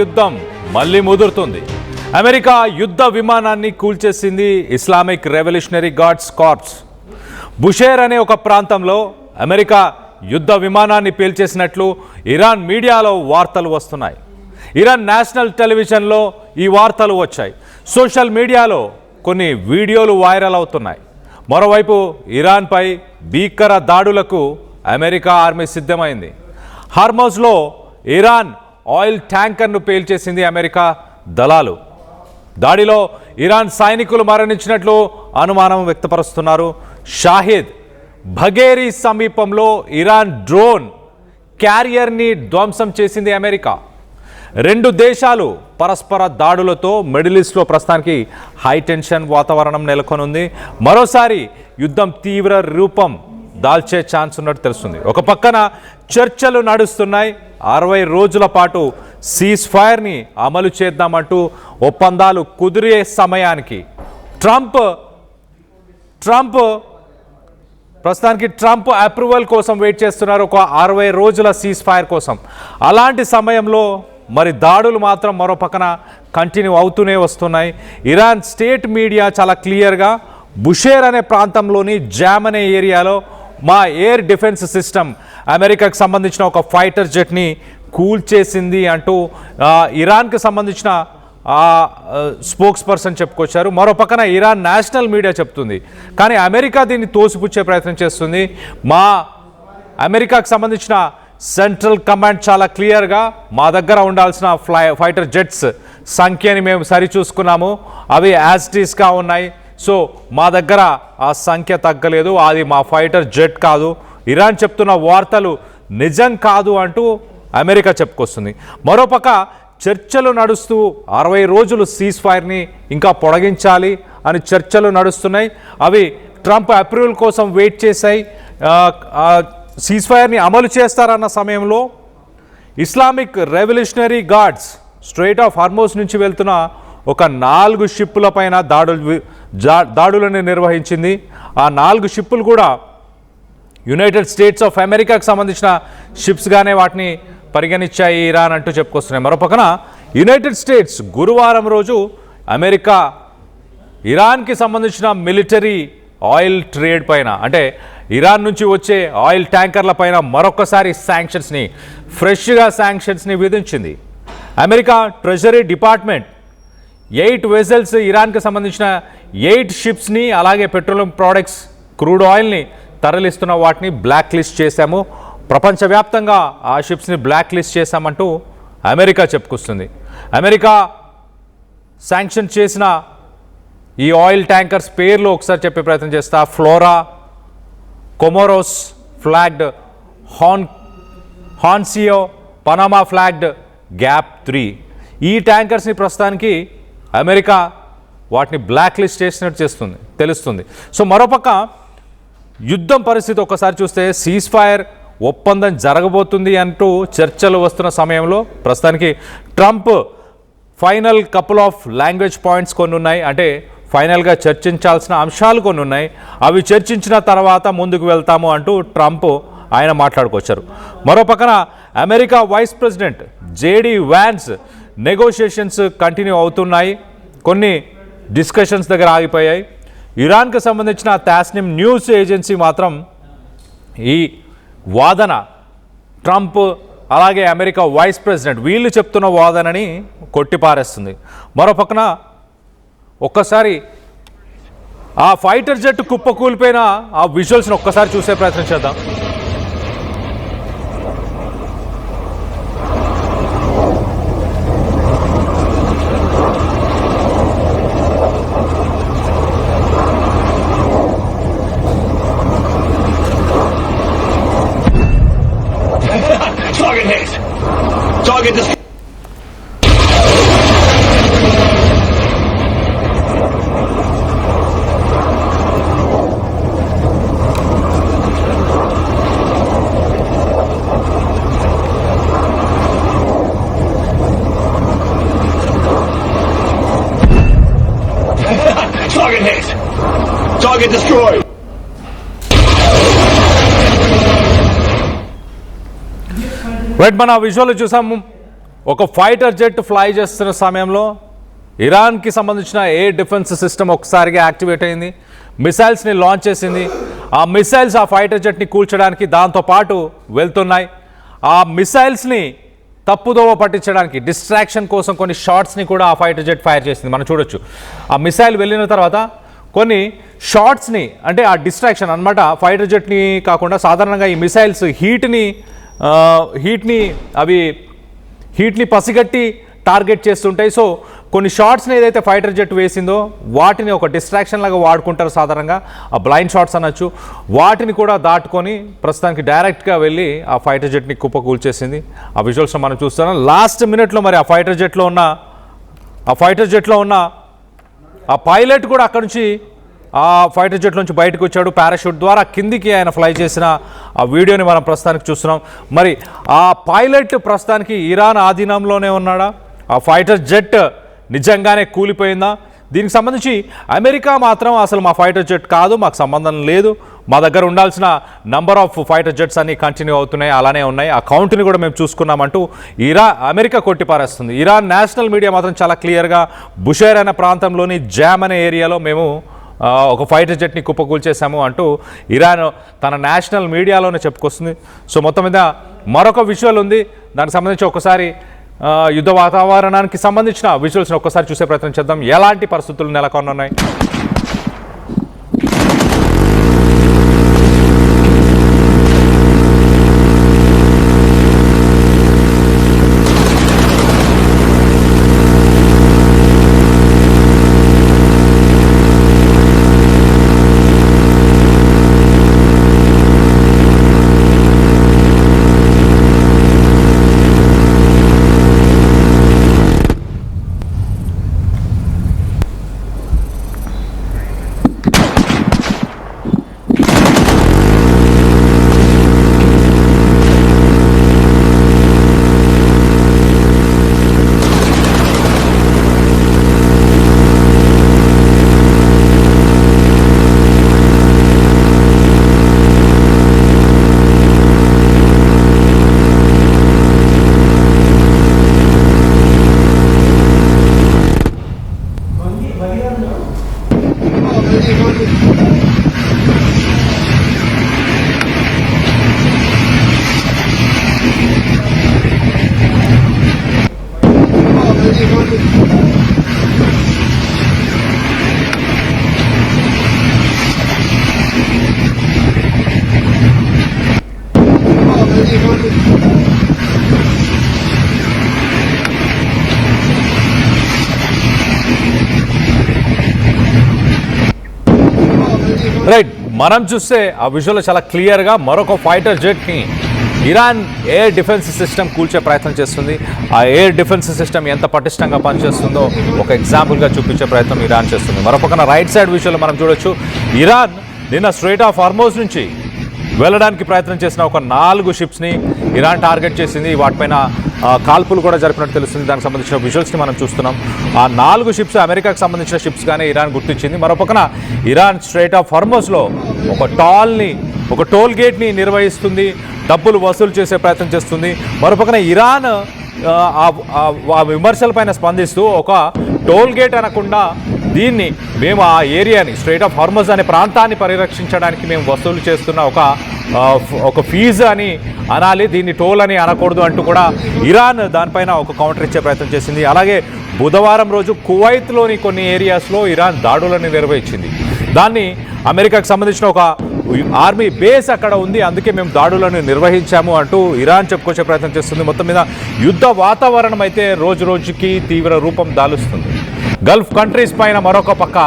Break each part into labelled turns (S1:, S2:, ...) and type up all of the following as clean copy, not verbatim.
S1: యుద్ధం మళ్ళీ ముదురుతుంది. అమెరికా యుద్ధ విమానాన్ని కూల్చేసింది ఇస్లామిక్ రెవల్యూషనరీ గార్డ్స్ కార్ప్స్. బుషేర్ అనే ఒక ప్రాంతంలో అమెరికా యుద్ధ విమానాన్ని పేల్చేసినట్లు ఇరాన్ మీడియాలో వార్తలు వస్తున్నాయి. ఇరాన్ నేషనల్ టెలివిజన్లో ఈ వార్తలు వచ్చాయి. సోషల్ మీడియాలో కొన్ని వీడియోలు వైరల్ అవుతున్నాయి. మరోవైపు ఇరాన్పై భీకర దాడులకు అమెరికా ఆర్మీ సిద్ధమైంది. హార్మోజ్లో ఇరాన్ ఆయిల్ ట్యాంకర్ను పేల్చేసింది అమెరికా దళాలు. దాడిలో ఇరాన్ సైనికులు మరణించినట్లు అనుమానం వ్యక్తపరుస్తున్నారు. షాహిద్ బఘేరీ సమీపంలో ఇరాన్ డ్రోన్ క్యారియర్ని ధ్వంసం చేసింది అమెరికా. రెండు దేశాలు పరస్పర దాడులతో మిడిల్ ఈస్ట్లో ప్రస్తుతానికి హై టెన్షన్ వాతావరణం నెలకొనుంది. మరోసారి యుద్ధం తీవ్ర రూపం దాల్చే ఛాన్స్ ఉన్నట్టు తెలుస్తుంది. ఒక పక్కన చర్చలు నడుస్తున్నాయి. 60 రోజుల పాటు సీజ్ ఫైర్ని అమలు చేద్దామంటూ ఒప్పందాలు కుదిరే సమయానికి ట్రంప్ అప్రూవల్ కోసం వెయిట్ చేస్తున్నారు, ఒక 60 రోజుల సీజ్ ఫైర్ కోసం. అలాంటి సమయంలో మరి దాడులు మాత్రం మరో పక్కన కంటిన్యూ అవుతూనే వస్తున్నాయి. ఇరాన్ స్టేట్ మీడియా చాలా క్లియర్గా బుషేర్ అనే ప్రాంతంలోని జామ్ అనే ఏరియాలో మా ఎయిర్ డిఫెన్స్ సిస్టమ్ అమెరికాకు సంబంధించిన ఒక ఫైటర్ జెట్ని కూల్చేసింది అంటూ ఇరాన్కి సంబంధించిన స్పోక్స్ పర్సన్ చెప్పుకొచ్చారు. మరో పక్కన ఇరాన్ నేషనల్ మీడియా చెప్తుంది. కానీ అమెరికా దీన్ని తోసిపుచ్చే ప్రయత్నం చేస్తుంది. అమెరికాకు సంబంధించిన సెంట్రల్ కమాండ్ చాలా క్లియర్గా మా దగ్గర ఉండాల్సిన ఫైటర్ జెట్స్ సంఖ్యని మేము సరిచూసుకున్నాము, అవి యాజ్టీస్గా ఉన్నాయి, సో మా దగ్గర ఆ సంఖ్య తగ్గలేదు, అది మా ఫైటర్ జెట్ కాదు, ఇరాన్ చెప్తున్న వార్తలు నిజం కాదు అంటూ అమెరికా చెప్పుకొస్తుంది. మరోపక్క చర్చలు నడుస్తూ 60 రోజులు సీజ్ ఫైర్ని ఇంకా పొడిగించాలి అని చర్చలు నడుస్తున్నాయి. అవి ట్రంప్ అప్రూవల్ కోసం వెయిట్ చేశాయి. సీజ్ ఫైర్ని అమలు చేస్తారన్న సమయంలో Islamic revolutionary guards strait of Hormuz నుంచి వెళ్తున్న ఒక 4 షిప్పుల పైన దాడులను నిర్వహించింది. ఆ 4 షిప్పులు కూడా యునైటెడ్ స్టేట్స్ ఆఫ్ అమెరికాకు సంబంధించిన షిప్స్గానే వాటిని పరిగణించాయి ఇరాన్ అంటూ చెప్పుకొస్తున్నాయి. మరోపక్కన యునైటెడ్ స్టేట్స్ గురువారం రోజు అమెరికా ఇరాన్కి సంబంధించిన మిలిటరీ ఆయిల్ ట్రేడ్ పైన, అంటే ఇరాన్ నుంచి వచ్చే ఆయిల్ ట్యాంకర్ల పైన మరొకసారి ఫ్రెష్గా శాంక్షన్స్ని విధించింది. అమెరికా ట్రెజరీ డిపార్ట్మెంట్ 8 వెజల్స్, ఇరాన్కి సంబంధించిన 8 షిప్స్ని, అలాగే పెట్రోలియం ప్రోడక్ట్స్, క్రూడ్ ఆయిల్ని తరలిస్తున్న వాటిని బ్లాక్ లిస్ట్ చేశాము, ప్రపంచవ్యాప్తంగా ఆ షిప్స్ని బ్లాక్ లిస్ట్ చేశామంటూ అమెరికా చెప్పుకొస్తుంది. అమెరికా శాంక్షన్ చేసిన ఈ ఆయిల్ ట్యాంకర్స్ పేర్లు ఒకసారి చెప్పే ప్రయత్నం చేస్తా. ఫ్లోరా, కొమోరోస్ ఫ్లాగ్డ్, హాన్సియో, పనామా ఫ్లాగ్డ్, గ్యాప్ 3. ఈ ట్యాంకర్స్ని ప్రస్తుతానికి అమెరికా వాటిని బ్లాక్ లిస్ట్ చేసినట్టు తెలుస్తుంది. సో మరోపక్క యుద్ధం పరిస్థితి ఒక్కసారి చూస్తే సీజ్ ఫైర్ ఒప్పందం జరగబోతుంది అంటూ చర్చలు వస్తున్న సమయంలో ప్రస్తుతానికి Trump final couple of language points కొన్ని ఉన్నాయి, అంటే ఫైనల్గా చర్చించాల్సిన అంశాలు కొన్ని ఉన్నాయి, అవి చర్చించిన తర్వాత ముందుకు వెళ్తాము అంటూ ట్రంప్ ఆయన మాట్లాడుకొచ్చారు. మరో పక్కన America vice president JD Vance negotiations continue అవుతున్నాయి. కొన్ని డిస్కషన్స్ దగ్గర ఆగిపోయాయి. ఇరాన్కి సంబంధించిన తాస్నిమ్ న్యూస్ ఏజెన్సీ మాత్రం ఈ వాదన ట్రంప్ అలాగే అమెరికా వైస్ ప్రెసిడెంట్ వీళ్ళు చెప్తున్న వాదనని కొట్టిపారేస్తుంది. మరో పక్కన ఒక్కసారి ఆ ఫైటర్ జెట్ కుప్పకూలిపోయిన ఆ విజువల్స్ని ఒక్కసారి చూసే ప్రయత్నం చేద్దాం.
S2: Target hit. Target destroyed. Target hit. Target destroyed.
S1: Right, మన విజువల్ చూసాము. ఒక ఫైటర్ జెట్ ఫ్లై చేస్తున్న సమయంలో ఇరాన్కి సంబంధించిన ఎయిర్ డిఫెన్స్ సిస్టమ్ ఒకసారిగా యాక్టివేట్ అయింది, మిసైల్స్ని లాంచ్ చేసింది. ఆ మిసైల్స్ ఆ ఫైటర్ జెట్ని కూల్చడానికి దాంతోపాటు వెళ్తున్నాయి. ఆ మిసైల్స్ని తప్పుదోవ పట్టించడానికి డిస్ట్రాక్షన్ కోసం కొన్ని షాట్స్ని కూడా ఆ ఫైటర్ జెట్ ఫైర్ చేసింది. మనం చూడొచ్చు ఆ మిసైల్ వెళ్ళిన తర్వాత కొన్ని షాట్స్ని, అంటే ఆ డిస్ట్రాక్షన్ అన్నమాట. ఫైటర్ జెట్ని కాకుండా సాధారణంగా ఈ మిసైల్స్ హీట్ని పసిగట్టి టార్గెట్ చేస్తుంటాయి. సో కొన్ని షాట్స్ని ఏదైతే ఫైటర్ జెట్ వేసిందో వాటిని ఒక డిస్ట్రాక్షన్ లాగా వాడుకుంటారు సాధారణంగా, ఆ బ్లైండ్ షాట్స్ అనొచ్చు. వాటిని కూడా దాటుకొని ప్రస్తుతానికి డైరెక్ట్గా వెళ్ళి ఆ ఫైటర్ జెట్ని కుప్పకూల్చేసింది. ఆ విజువల్స్ మనం చూస్తున్నాం. లాస్ట్ మినిట్లో మరి ఆ ఫైటర్ జెట్లో ఉన్న ఆ పైలట్ కూడా అక్కడ నుంచి ఆ ఫైటర్ జెట్ నుంచి బయటకు వచ్చాడు. పారాషూట్ ద్వారా కిందికి ఆయన ఫ్లై చేసిన ఆ వీడియోని మనం ప్రస్తుతానికి చూస్తున్నాం. మరి ఆ పైలట్ ప్రస్తుతానికి ఇరాన్ ఆధీనంలోనే ఉన్నాడా? ఆ ఫైటర్ జెట్ నిజంగానే కూలిపోయిందా? దీనికి సంబంధించి అమెరికా మాత్రం అసలు మా ఫైటర్ జెట్ కాదు, మాకు సంబంధం లేదు, మా దగ్గర ఉండాల్సిన నంబర్ ఆఫ్ ఫైటర్ జెట్స్ అన్ని కంటిన్యూ అవుతున్నాయి, అలానే ఉన్నాయి, ఆ కౌంట్ని కూడా మేము చూసుకున్నామంటూ అమెరికా కొట్టిపారేస్తుంది. ఇరాన్ నేషనల్ మీడియా మాత్రం చాలా క్లియర్గా బుషైర్ అనే ప్రాంతంలోని జామ్ అనే ఏరియాలో మేము ఒక ఫైటర్ జెట్ని కుప్పకూల్చేసాము అంటూ ఇరాన్ తన నేషనల్ మీడియాలోనే చెప్పుకొస్తుంది. సో మొత్తం మీద మరొక విజువల్ ఉంది, దానికి సంబంధించి ఒకసారి యుద్ధ వాతావరణానికి సంబంధించిన విజువల్స్ని ఒక్కసారి చూసే ప్రయత్నం చేద్దాం. ఎలాంటి పరిస్థితులు నెలకొన్నాయి? రైట్, మనం చూస్తే ఆ విజువల్ చాలా క్లియర్గా మరొక ఫైటర్ జెట్ని ఇరాన్ ఎయిర్ డిఫెన్స్ సిస్టమ్ కూల్చే ప్రయత్నం చేస్తుంది. ఆ ఎయిర్ డిఫెన్స్ సిస్టమ్ ఎంత పటిష్టంగా పనిచేస్తుందో ఒక ఎగ్జాంపుల్గా చూపించే ప్రయత్నం ఇరాన్ చేస్తుంది. మరొక రైట్ సైడ్ విషయంలో మనం చూడొచ్చు, ఇరాన్ నిన్న స్ట్రైట్ ఆఫ్ హార్మోజ్ నుంచి వెళ్ళడానికి ప్రయత్నం చేసిన ఒక 4 షిప్స్ని ఇరాన్ టార్గెట్ చేసింది. వాటిపైన కాల్పులు కూడా జరిపినట్టు తెలుస్తుంది. దానికి సంబంధించిన విజువల్స్ని మనం చూస్తున్నాం. ఆ 4 షిప్స్ అమెరికాకు సంబంధించిన షిప్స్గానే ఇరాన్ గుర్తించింది. మరోపక్కన ఇరాన్ స్ట్రైట్ ఆఫ్ హార్మోజ్లో ఒక టోల్ గేట్ని నిర్వహిస్తుంది, డబ్బులు వసూలు చేసే ప్రయత్నం చేస్తుంది. మరోపక్కన ఇరాన్ ఆ విమర్శలపైన స్పందిస్తూ ఒక టోల్ గేట్ అనకుండా దీన్ని మేము ఆ ఏరియాని స్ట్రైట్ ఆఫ్ హార్మోజ్ అనే ప్రాంతాన్ని పరిరక్షించడానికి మేము వసూలు చేస్తున్న ఒక ఫీజు అని అనాలి, దీన్ని టోల్ అని అనకూడదు అంటూ కూడా ఇరాన్ దానిపైన ఒక కౌంటర్ ఇచ్చే ప్రయత్నం చేసింది. అలాగే బుధవారం రోజు కువైత్లోని కొన్ని ఏరియాస్లో ఇరాన్ దాడులను నిర్వహించింది. దాన్ని అమెరికాకు సంబంధించిన ఒక ఆర్మీ బేస్ అక్కడ ఉంది, అందుకే మేము దాడులను నిర్వహించాము అంటూ ఇరాన్ చెప్పుకొచ్చే ప్రయత్నం చేస్తుంది. మొత్తం మీద యుద్ధ వాతావరణం అయితే రోజు రోజుకి తీవ్ర రూపం దాలుస్తుంది. గల్ఫ్ కంట్రీస్ పైన మరొక పక్క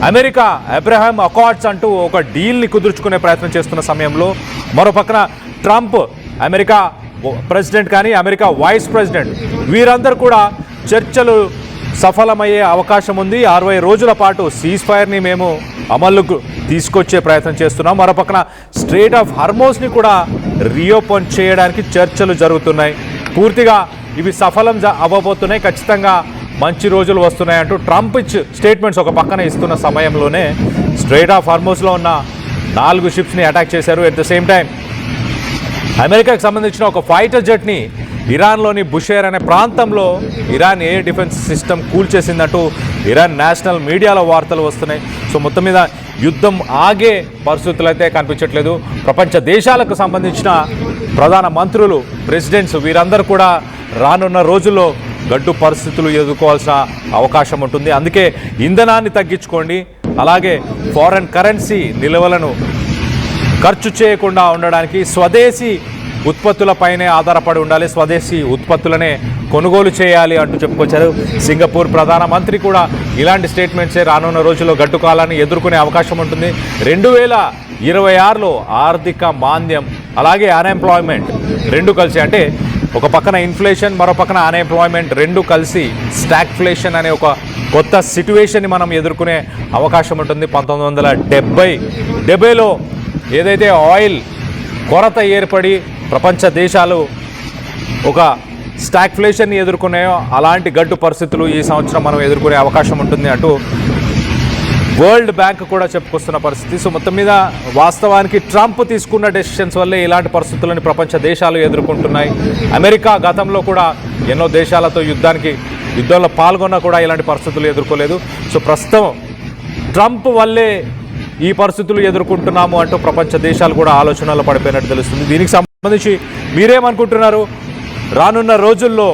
S1: అమెరికా అబ్రహాం అకార్డ్స్ అంటూ ఒక డీల్ని కుదుర్చుకునే ప్రయత్నం చేస్తున్న సమయంలో మరో పక్కన ట్రంప్, అమెరికా ప్రెసిడెంట్ కానీ అమెరికా వైస్ ప్రెసిడెంట్, వీరందరూ కూడా చర్చలు సఫలమయ్యే అవకాశం ఉంది. 60 రోజుల పాటు సీజ్ ఫైర్ని మేము అమలుకు తీసుకొచ్చే ప్రయత్నం చేస్తున్నాం. మరోపక్కన స్ట్రైట్ ఆఫ్ హార్మోజ్ని కూడా రీఓపెన్ చేయడానికి చర్చలు జరుగుతున్నాయి. పూర్తిగా ఇవి సఫలం అవ్వబోతున్నాయి, ఖచ్చితంగా మంచి రోజులు వస్తున్నాయంటూ ట్రంప్ స్టేట్మెంట్స్ ఒక పక్కన ఇస్తున్న సమయంలోనే స్ట్రైట్ ఆఫ్ హార్మోజ్లో ఉన్న 4 షిప్స్ని అటాక్ చేశారు. ఎట్ ద సేమ్ టైం అమెరికాకు సంబంధించిన ఒక ఫైటర్ జెట్ని ఇరాన్లోని బుషేర్ అనే ప్రాంతంలో ఇరాన్ ఎయిర్ డిఫెన్స్ సిస్టమ్ కూల్చేసిందంటూ ఇరాన్ నేషనల్ మీడియాలో వార్తలు వస్తున్నాయి. సో మొత్తం మీద యుద్ధం ఆగే పరిస్థితులు అయితే కనిపించట్లేదు. ప్రపంచ దేశాలకు సంబంధించిన ప్రధాన మంత్రులు, ప్రెసిడెంట్స్ వీరందరూ కూడా రానున్న రోజుల్లో గడ్డు పరిస్థితులు ఎదుర్కోవాల్సిన అవకాశం ఉంటుంది. అందుకే ఇంధనాన్ని తగ్గించుకోండి, అలాగే ఫారెన్ కరెన్సీ నిల్వలను ఖర్చు చేయకుండా ఉండడానికి స్వదేశీ ఉత్పత్తులపైనే ఆధారపడి ఉండాలి, స్వదేశీ ఉత్పత్తులనే కొనుగోలు చేయాలి అంటూ చెప్పుకొచ్చారు. సింగపూర్ ప్రధానమంత్రి కూడా ఇలాంటి స్టేట్మెంట్సే రానున్న రోజుల్లో గడ్డు కాలాన్ని ఎదుర్కొనే అవకాశం ఉంటుంది. 2026లో ఆర్థిక మాంద్యం అలాగే అన్ఎంప్లాయ్మెంట్ రెండు కలిసి, అంటే ఒక పక్కన ఇన్ఫ్లేషన్ మరో పక్కన అన్ఎంప్లాయ్మెంట్ రెండు కలిసి స్టాగ్ఫ్లేషన్ అనే ఒక కొత్త సిట్యువేషన్ని మనం ఎదుర్కొనే అవకాశం ఉంటుంది. 1970లో ఏదైతే ఆయిల్ కొరత ఏర్పడి ప్రపంచ దేశాలు ఒక స్టాగ్ఫ్లేషన్ని ఎదుర్కొన్నాయో అలాంటి గడ్డు పరిస్థితులు ఈ సంవత్సరం మనం ఎదుర్కొనే అవకాశం ఉంటుంది అటు వరల్డ్ బ్యాంక్ కూడా చెప్పుకొస్తున్న పరిస్థితి. సో మొత్తం మీద వాస్తవానికి ట్రంప్ తీసుకున్న డెసిషన్స్ వల్లే ఇలాంటి పరిస్థితులను ప్రపంచ దేశాలు ఎదుర్కొంటున్నాయి. అమెరికా గతంలో కూడా ఎన్నో దేశాలతో యుద్ధంలో పాల్గొన్నా కూడా ఇలాంటి పరిస్థితులు ఎదుర్కోలేదు. సో ప్రస్తుతం ట్రంప్ వల్లే ఈ పరిస్థితులు ఎదుర్కొంటున్నాము అంటూ ప్రపంచ దేశాలు కూడా ఆలోచనలో పడిపోయినట్టు తెలుస్తుంది. దీనికి సంబంధించి మీరేమనుకుంటున్నారు? రానున్న రోజుల్లో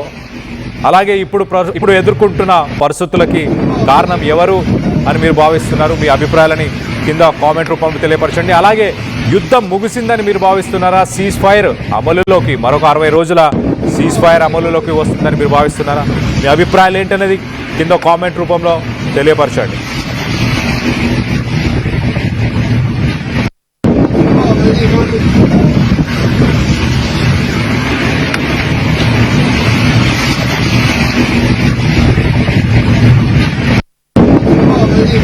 S1: అలాగే ఇప్పుడు ఎదుర్కొంటున్న పరిస్థితులకి కారణం ఎవరు అని మీరు భావిస్తున్నారు? మీ అభిప్రాయాలని కింద కామెంట్ రూపంలో తెలియపరచండి. అలాగే యుద్ధం ముగిసిందని మీరు భావిస్తున్నారా? సీజ్ ఫైర్ అమలులోకి మరొక 60 రోజుల సీజ్ ఫైర్ అమలులోకి వస్తుందని మీరు భావిస్తున్నారా? మీ అభిప్రాయాలు ఏంటనేది కింద కామెంట్ రూపంలో తెలియపరచండి.